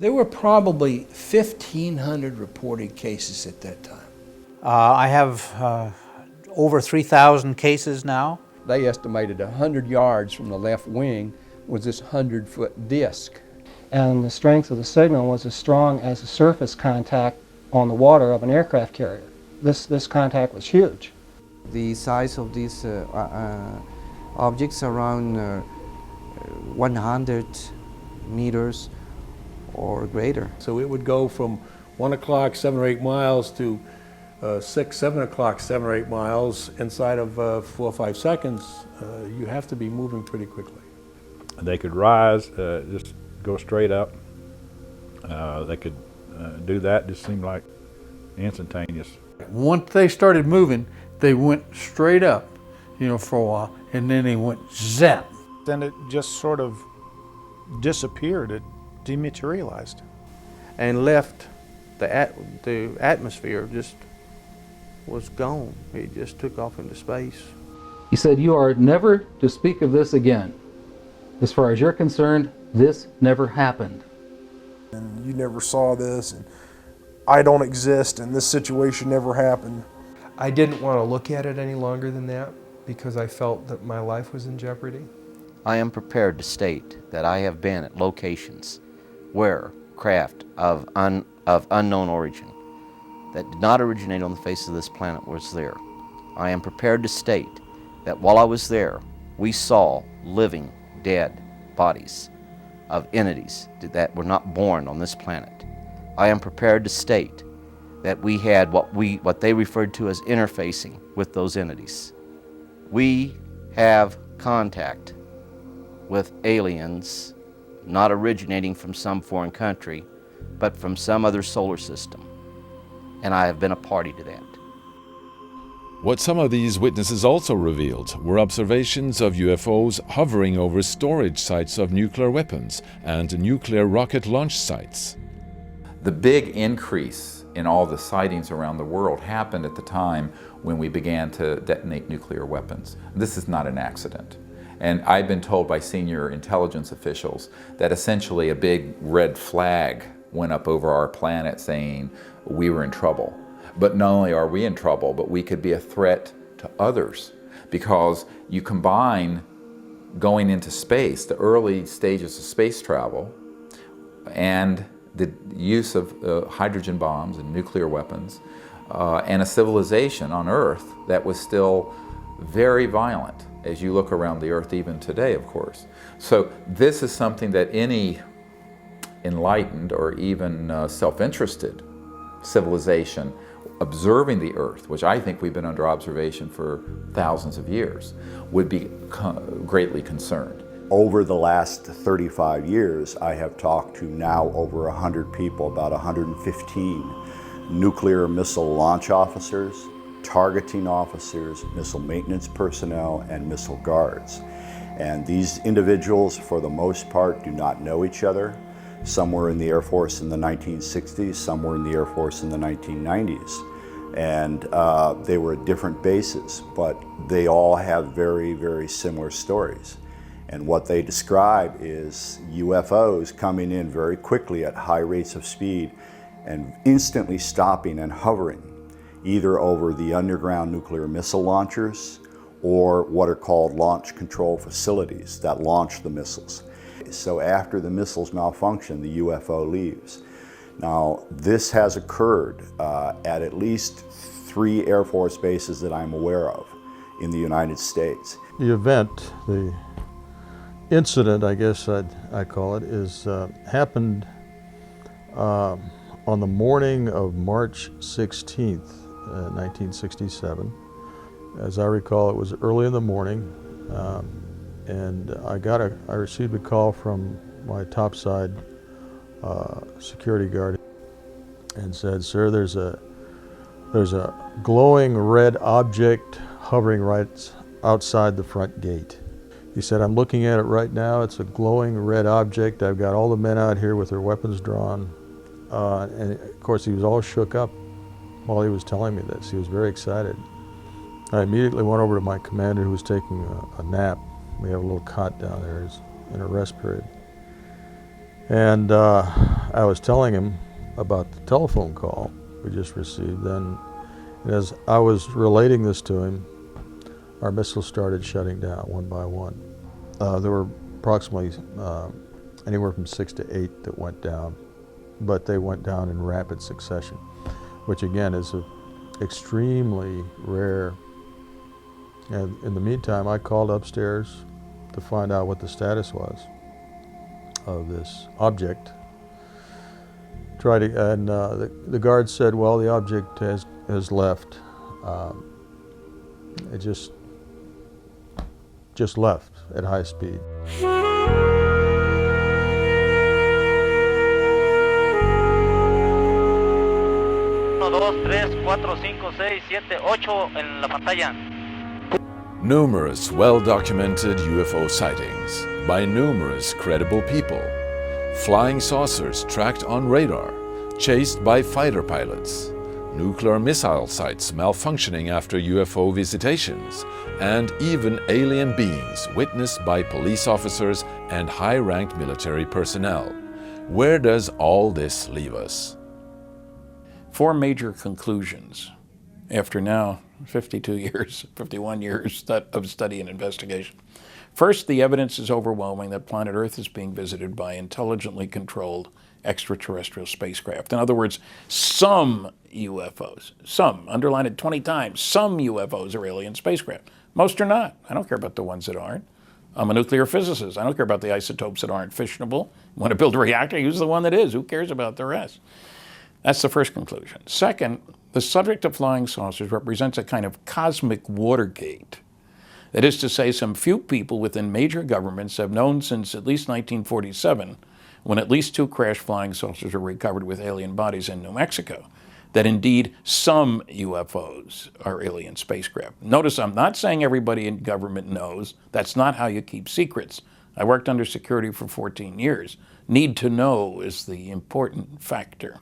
There were probably 1,500 reported cases at that time. I have over 3,000 cases now. They estimated 100 yards from the left wing was this 100-foot disc. And the strength of the signal was as strong as the surface contact on the water of an aircraft carrier. This contact was huge. The size of these objects around 100 meters or greater. So it would go from 1 o'clock, 7 or 8 miles to 6, 7 o'clock, 7 or 8 miles inside of 4 or 5 seconds. You have to be moving pretty quickly. They could rise, just go straight up. They could do that, just seemed like instantaneous. Once they started moving, they went straight up, for a while, and then they went zap. Then it just sort of disappeared, it dematerialized. And left the atmosphere, just was gone. It just took off into space. He said, "You are never to speak of this again. As far as you're concerned, this never happened." And you never saw this, and I don't exist, and this situation never happened. I didn't want to look at it any longer than that because I felt that my life was in jeopardy. I am prepared to state that I have been at locations where craft of unknown origin that did not originate on the face of this planet was there. I am prepared to state that while I was there, we saw living, dead bodies of entities that were not born on this planet. I am prepared to state that we had what they referred to as interfacing with those entities. We have contact with aliens not originating from some foreign country, but from some other solar system. And I have been a party to that. What some of these witnesses also revealed were observations of UFOs hovering over storage sites of nuclear weapons and nuclear rocket launch sites. The big increase in all the sightings around the world happened at the time when we began to detonate nuclear weapons. This is not an accident. And I've been told by senior intelligence officials that essentially a big red flag went up over our planet saying we were in trouble. But not only are we in trouble, but we could be a threat to others, because you combine going into space, the early stages of space travel, and the use of hydrogen bombs and nuclear weapons, and a civilization on Earth that was still very violent, as you look around the Earth even today, of course. So this is something that any enlightened or even self-interested civilization observing the Earth, which I think we've been under observation for thousands of years, would be greatly concerned. Over the last 35 years, I have talked to now over 100 people, about 115 nuclear missile launch officers, targeting officers, missile maintenance personnel, and missile guards. And these individuals, for the most part, do not know each other. Some were in the Air Force in the 1960s, some were in the Air Force in the 1990s. And they were at different bases, but they all have very, very similar stories. And what they describe is UFOs coming in very quickly at high rates of speed and instantly stopping and hovering, either over the underground nuclear missile launchers or what are called launch control facilities that launch the missiles. So after the missiles malfunction, the UFO leaves. Now, this has occurred at least 3 Air Force bases that I'm aware of in the United States. The event, the incident, I guess I call it, is happened on the morning of March 16th, 1967. As I recall, it was early in the morning, and I received a call from my topside security guard and said, "Sir, there's a glowing red object hovering right outside the front gate." He said, "I'm looking at it right now. It's a glowing red object. I've got all the men out here with their weapons drawn." And of course, he was all shook up while he was telling me this. He was very excited. I immediately went over to my commander, who was taking a nap. We have a little cot down there in a rest period. And I was telling him about the telephone call we just received, then as I was relating this to him, our missiles started shutting down one by one. There were approximately anywhere from 6 to 8 that went down, but they went down in rapid succession, which again is extremely rare. And in the meantime, I called upstairs to find out what the status was of this object. The guard said, well, the object has left. It just left at high speed. 2, 3, 4, 5, 6, 7, 8 en la pantalla. Numerous well-documented UFO sightings by numerous credible people. Flying saucers tracked on radar, chased by fighter pilots. Nuclear missile sites malfunctioning after UFO visitations, and even alien beings witnessed by police officers and high-ranked military personnel. Where does all this leave us? 4 major conclusions after now 52 years, 51 years of study and investigation. First, the evidence is overwhelming that planet Earth is being visited by intelligently controlled extraterrestrial spacecraft. In other words, some UFOs, some, underline it 20 times, some UFOs are alien spacecraft. Most are not. I don't care about the ones that aren't. I'm a nuclear physicist. I don't care about the isotopes that aren't fissionable. You want to build a reactor, use the one that is. Who cares about the rest? That's the first conclusion. Second, the subject of flying saucers represents a kind of cosmic Watergate. That is to say, some few people within major governments have known since at least 1947, when at least 2 crashed flying saucers were recovered with alien bodies in New Mexico, that indeed some UFOs are alien spacecraft. Notice I'm not saying everybody in government knows. That's not how you keep secrets. I worked under security for 14 years. Need to know is the important factor.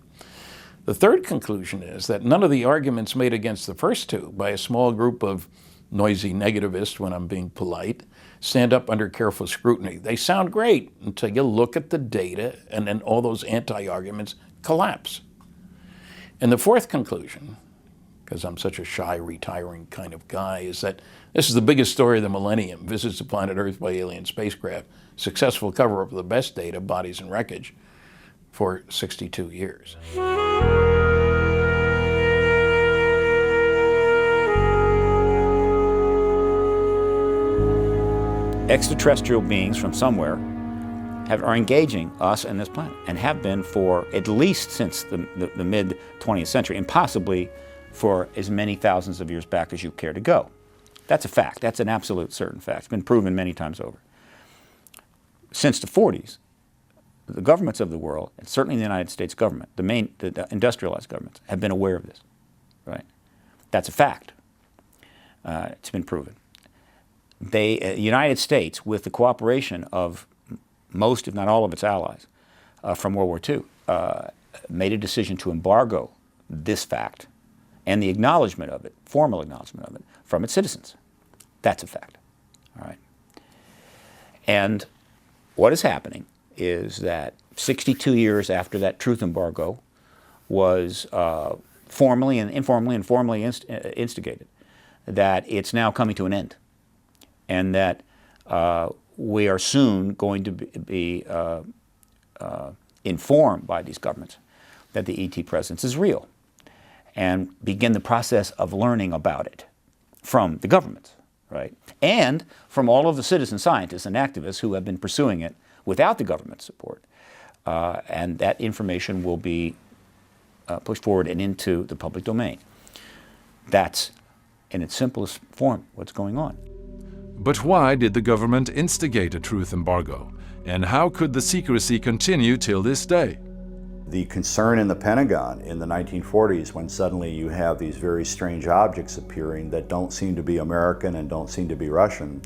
The third conclusion is that none of the arguments made against the first 2 by a small group of noisy negativists, when I'm being polite, stand up under careful scrutiny. They sound great until you look at the data, and then all those anti-arguments collapse. And the fourth conclusion, because I'm such a shy, retiring kind of guy, is that this is the biggest story of the millennium: visits to planet Earth by alien spacecraft, successful cover-up of the best data, bodies and wreckage, for 62 years. Extraterrestrial beings from somewhere are engaging us and this planet, and have been for at least since the mid-20th century, and possibly for as many thousands of years back as you care to go. That's a fact. That's an absolute certain fact. It's been proven many times over. Since the 40s, the governments of the world, and certainly the United States government, the industrialized governments, have been aware of this, right? That's a fact. It's been proven. The United States, with the cooperation of most, if not all, of its allies from World War II, made a decision to embargo this fact and the acknowledgement of it, formal acknowledgement of it, from its citizens. That's a fact, all right? And what is happening is that 62 years after that truth embargo was formally and informally and formally instigated, that it's now coming to an end, and that we are soon going to be informed by these governments that the ET presence is real, and begin the process of learning about it from the governments, right? And from all of the citizen scientists and activists who have been pursuing it without the government support. And that information will be pushed forward and into the public domain. That's, in its simplest form, what's going on. But why did the government instigate a truth embargo? And how could the secrecy continue till this day? The concern in the Pentagon in the 1940s, when suddenly you have these very strange objects appearing that don't seem to be American and don't seem to be Russian,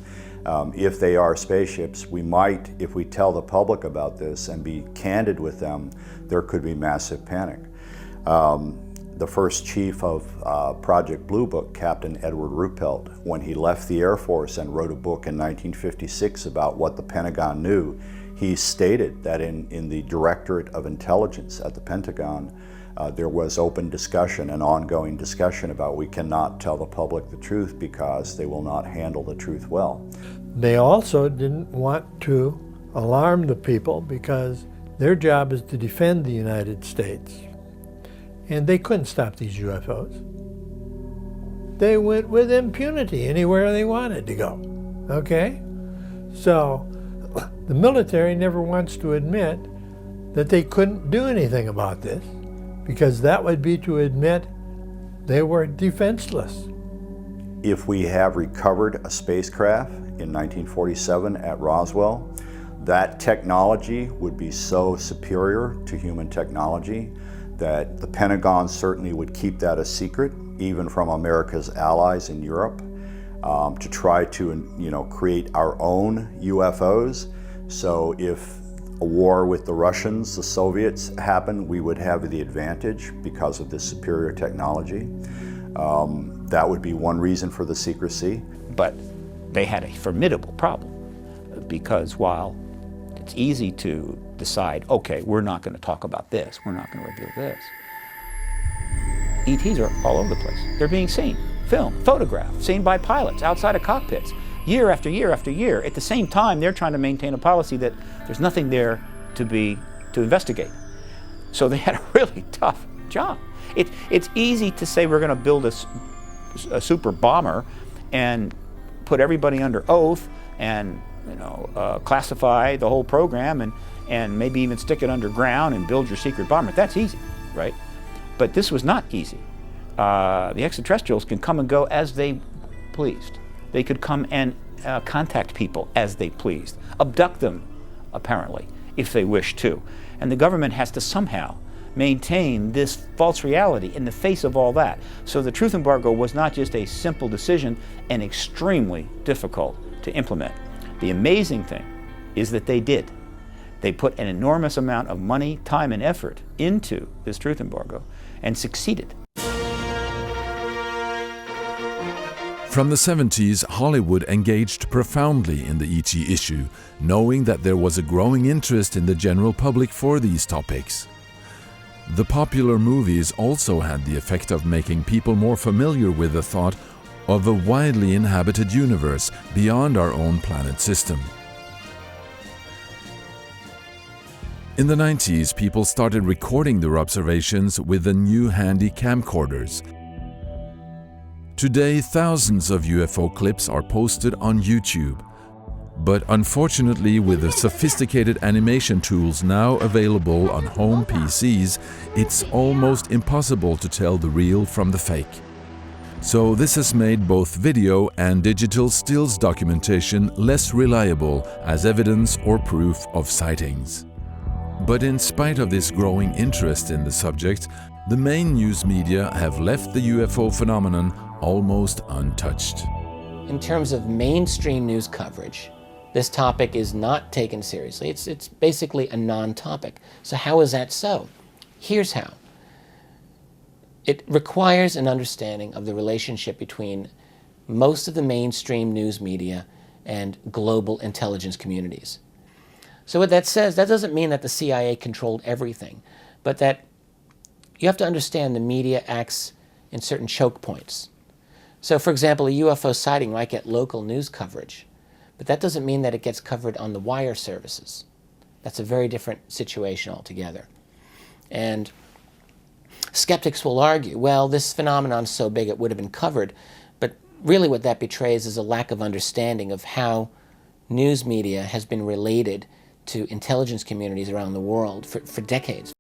if they are spaceships, we might, if we tell the public about this and be candid with them, there could be massive panic. The the first chief of Project Blue Book, Captain Edward Ruppelt, when he left the Air Force and wrote a book in 1956 about what the Pentagon knew, he stated that in the Directorate of Intelligence at the Pentagon, there was open discussion and ongoing discussion about we cannot tell the public the truth because they will not handle the truth well. They also didn't want to alarm the people because their job is to defend the United States. And they couldn't stop these UFOs. They went with impunity anywhere they wanted to go, okay? So the military never wants to admit that they couldn't do anything about this, because that would be to admit they were defenseless. If we have recovered a spacecraft in 1947 at Roswell, that technology would be so superior to human technology that the Pentagon certainly would keep that a secret, even from America's allies in Europe, to try to create our own UFOs. So if a war with the Russians, the Soviets happened, we would have the advantage because of this superior technology. That would be one reason for the secrecy. But they had a formidable problem, because while it's easy to decide, okay, we're not going to talk about this, we're not going to reveal this, ETs are all over the place. They're being seen, filmed, photographed, seen by pilots outside of cockpits, year after year after year. At the same time, they're trying to maintain a policy that there's nothing there to investigate. So they had a really tough job. It's easy to say we're going to build a super bomber and put everybody under oath and classify the whole program and maybe even stick it underground and build your secret bomber. That's easy, right? But this was not easy. The extraterrestrials can come and go as they pleased. They could come and contact people as they pleased, abduct them, apparently, if they wish to. And the government has to somehow maintain this false reality in the face of all that. So the truth embargo was not just a simple decision and extremely difficult to implement. The amazing thing is that they did. They put an enormous amount of money, time, and effort into this truth embargo and succeeded. From the 70s, Hollywood engaged profoundly in the ET issue, knowing that there was a growing interest in the general public for these topics. The popular movies also had the effect of making people more familiar with the thought of a widely inhabited universe beyond our own planet system. In the 90s, people started recording their observations with the new handy camcorders. Today, thousands of UFO clips are posted on YouTube. But unfortunately, with the sophisticated animation tools now available on home PCs, it's almost impossible to tell the real from the fake. So this has made both video and digital stills documentation less reliable as evidence or proof of sightings. But in spite of this growing interest in the subject, the main news media have left the UFO phenomenon almost untouched. In terms of mainstream news coverage, this topic is not taken seriously. It's basically a non-topic. So how is that so? Here's how. It requires an understanding of the relationship between most of the mainstream news media and global intelligence communities. So what that says, that doesn't mean that the CIA controlled everything, but that you have to understand the media acts in certain choke points. So for example, a UFO sighting might get local news coverage, but that doesn't mean that it gets covered on the wire services. That's a very different situation altogether. And skeptics will argue, well, this phenomenon is so big it would have been covered, but really what that betrays is a lack of understanding of how news media has been related to intelligence communities around the world for decades,